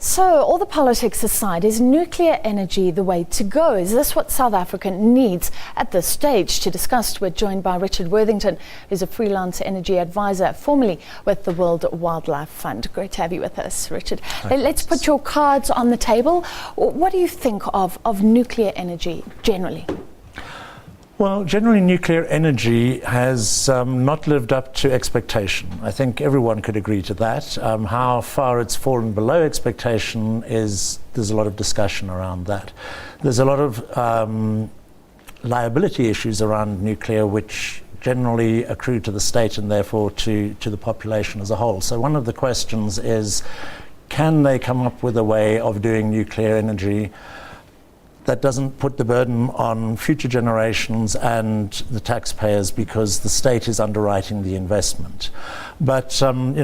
So, all the politics aside, is nuclear energy the way to go? Is this what South Africa needs at this stage? To discuss, we're joined by Richard Worthington, who's a freelance energy advisor, formerly with the World Wildlife Fund. Great to have you with us, Richard. Let's put your cards on the table. What do you think of nuclear energy generally? Well, generally nuclear energy has not lived up to expectation. I think everyone could agree to that. How far it's fallen below expectation there's a lot of discussion around that. There's a lot of liability issues around nuclear which generally accrue to the state and therefore to the population as a whole. So one of the questions is, can they come up with a way of doing nuclear energy that doesn't put the burden on future generations and the taxpayers because the state is underwriting the investment. But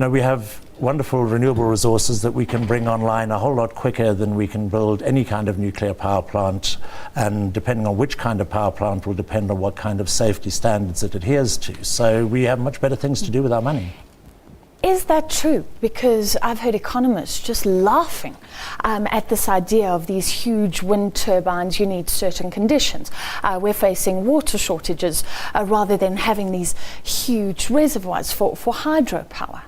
we have wonderful renewable resources that we can bring online a whole lot quicker than we can build any kind of nuclear power plant, and depending on which kind of power plant will depend on what kind of safety standards it adheres to. So we have much better things to do with our money. Is that true? Because I've heard economists just laughing at this idea of these huge wind turbines. You need certain conditions. We're facing water shortages rather than having these huge reservoirs for hydropower.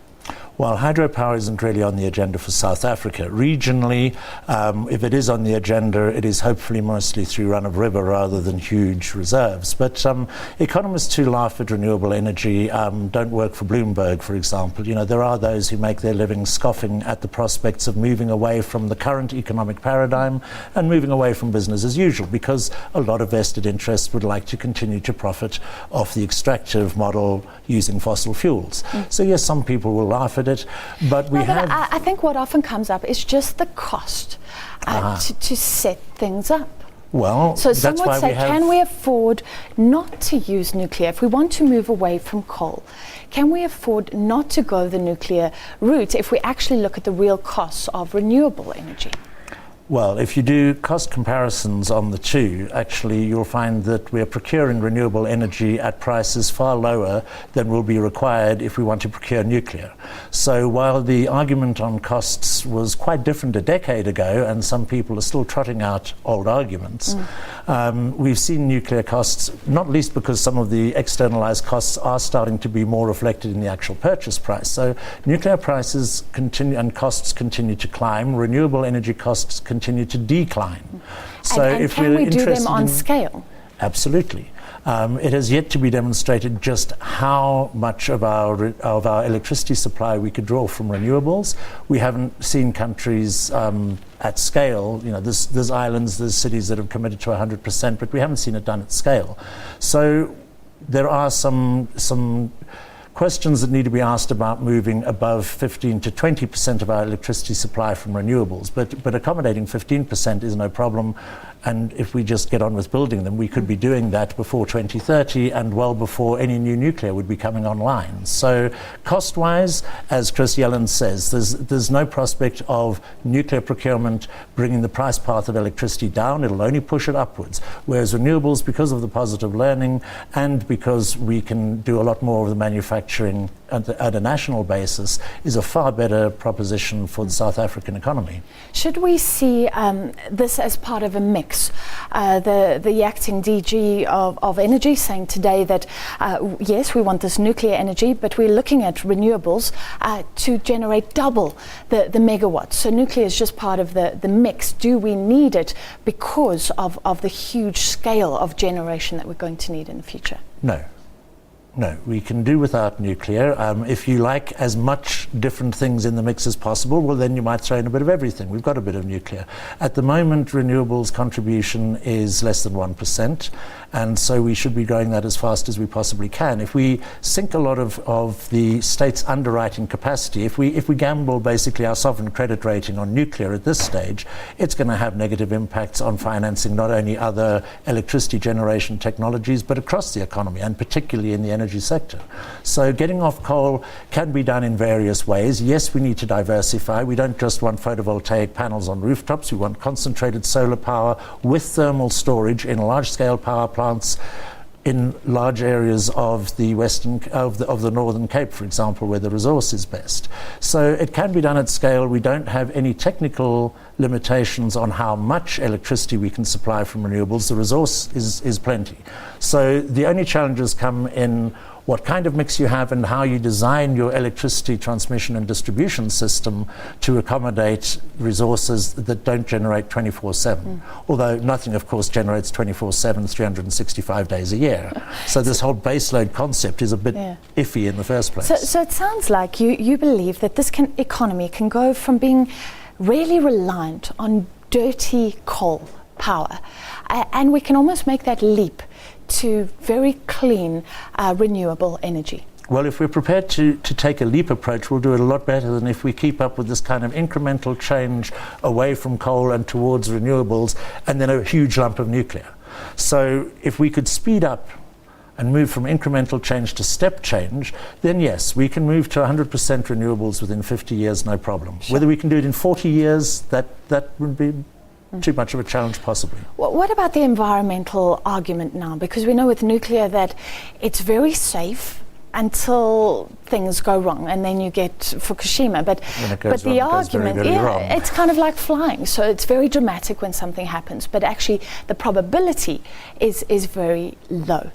Well, hydropower isn't really on the agenda for South Africa. Regionally, if it is on the agenda, it is hopefully mostly through run-of-river rather than huge reserves. But economists who laugh at renewable energy don't work for Bloomberg, for example. You know, there are those who make their living scoffing at the prospects of moving away from the current economic paradigm and moving away from business as usual, because a lot of vested interests would like to continue to profit off the extractive model using fossil fuels. So yes, some people will laugh at it, but I think what often comes up is just the cost to set things up. Well, so that's some would why say, can we afford not to use nuclear? If we want to move away from coal, can we afford not to go the nuclear route if we actually look at the real costs of renewable energy? Well, if you do cost comparisons on the two, actually you'll find that we're procuring renewable energy at prices far lower than will be required if we want to procure nuclear. So while the argument on costs was quite different a decade ago, and some people are still trotting out old arguments, we've seen nuclear costs, not least because some of the externalized costs are starting to be more reflected in the actual purchase price. So nuclear prices continue and costs continue to climb, renewable energy costs continue to decline. So and can we do them on scale? Absolutely. It has yet to be demonstrated just how much of our electricity supply we could draw from renewables. We haven't seen countries at scale. You know, there's islands, there's cities that have committed to 100%, but we haven't seen it done at scale. So there are some questions that need to be asked about moving above 15 to 20% of our electricity supply from renewables, but accommodating 15% is no problem. And if we just get on with building them, we could be doing that before 2030 and well before any new nuclear would be coming online. So cost-wise, as Chris Yellen says, there's no prospect of nuclear procurement bringing the price path of electricity down. It'll only push it upwards. Whereas renewables, because of the positive learning and because we can do a lot more of the manufacturing at a national basis, is a far better proposition for the South African economy. Should we see this as part of a mix? The acting DG of energy saying today that yes, we want this nuclear energy, but we're looking at renewables to generate double the megawatts. So nuclear is just part of the mix. Do we need it because of the huge scale of generation that we're going to need in the future? No, we can do without nuclear. If you like as much different things in the mix as possible, well, then you might throw in a bit of everything. We've got a bit of nuclear. At the moment, renewables contribution is less than 1%, and so we should be growing that as fast as we possibly can. If we sink a lot of the state's underwriting capacity, if we gamble basically our sovereign credit rating on nuclear at this stage, it's going to have negative impacts on financing not only other electricity generation technologies, but across the economy, and particularly in the energy sector. So getting off coal can be done in various ways. Yes, we need to diversify. We don't just want photovoltaic panels on rooftops. We want concentrated solar power with thermal storage in large-scale power plants in large areas of the Northern Cape, for example, where the resource is best. So it can be done at scale. We don't have any technical limitations on how much electricity we can supply from renewables. The resource is plenty. So the only challenges come in what kind of mix you have and how you design your electricity transmission and distribution system to accommodate resources that don't generate 24/7. Although nothing, of course, generates 24/7, 365 days a year. So this whole baseload concept is a bit iffy in the first place. So it sounds like you believe that this economy can go from being really reliant on dirty coal power, and we can almost make that leap to very clean renewable energy. Well, if we're prepared to take a leap approach, we'll do it a lot better than if we keep up with this kind of incremental change away from coal and towards renewables, and then a huge lump of nuclear. So if we could speed up and move from incremental change to step change, then yes, we can move to 100% renewables within 50 years, no problem. Sure. Whether we can do it in 40 years, that would be too much of a challenge, possibly. What about the environmental argument now? Because we know with nuclear that it's very safe until things go wrong, and then you get Fukushima. But the argument, it's kind of like flying. So it's very dramatic when something happens, but actually the probability is very low.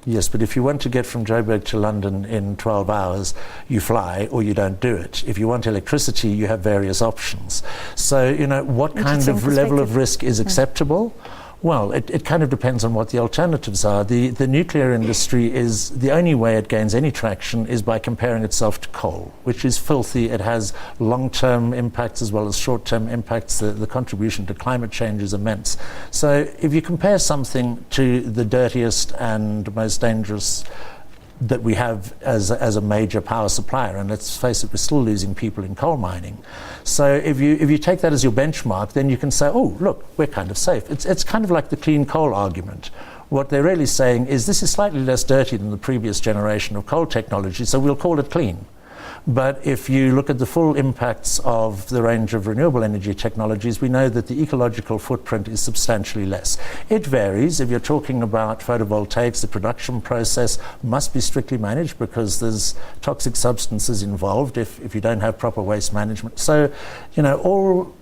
Yes, but if you want to get from Joburg to London in 12 hours, you fly or you don't do it. If you want electricity, you have various options. So, what kind of level of risk is acceptable? Well, it kind of depends on what the alternatives are. The nuclear industry is, the only way it gains any traction is by comparing itself to coal, which is filthy. It has long-term impacts as well as short-term impacts. The contribution to climate change is immense. So if you compare something to the dirtiest and most dangerous that we have as a major power supplier, and let's face it, we're still losing people in coal mining. So if you take that as your benchmark, then you can say, oh, look, we're kind of safe. It's kind of like the clean coal argument. What they're really saying is this is slightly less dirty than the previous generation of coal technology, so we'll call it clean. But if you look at the full impacts of the range of renewable energy technologies, we know that the ecological footprint is substantially less. It varies. If you're talking about photovoltaics, the production process must be strictly managed because there's toxic substances involved if you don't have proper waste management. So, all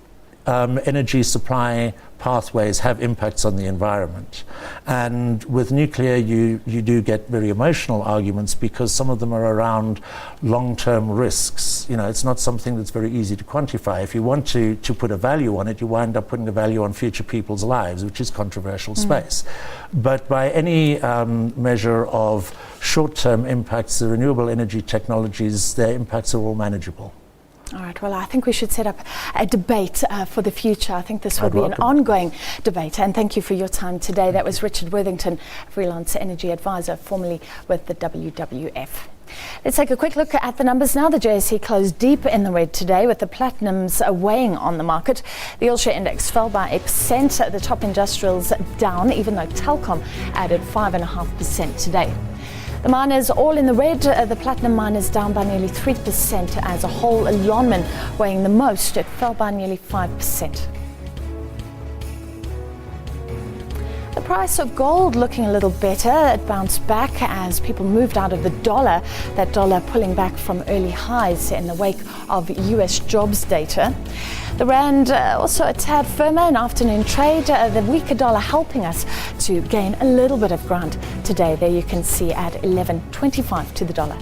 energy supply pathways have impacts on the environment. And with nuclear, you do get very emotional arguments because some of them are around long-term risks. It's not something that's very easy to quantify. If you want to put a value on it, you wind up putting a value on future people's lives, which is controversial space. But by any measure of short-term impacts, the renewable energy technologies, their impacts are all manageable. All right, well, I think we should set up a debate for the future. I think this will be an ongoing debate. And thank you for your time today. That was Richard Worthington, freelance energy advisor, formerly with the WWF. Let's take a quick look at the numbers now. The JSE closed deep in the red today with the platinums weighing on the market. The all-share index fell by 8%. The top industrials down, even though Telkom added 5.5% today. The miners all in the red. The platinum miners down by nearly 3% as a whole. Lonmin weighing the most. It fell by nearly 5%. The price of gold looking a little better. It bounced back as people moved out of the dollar. That dollar pulling back from early highs in the wake of US jobs data. The rand also a tad firmer in afternoon trade. The weaker dollar helping us to gain a little bit of ground today. There you can see at 11.25 to the dollar.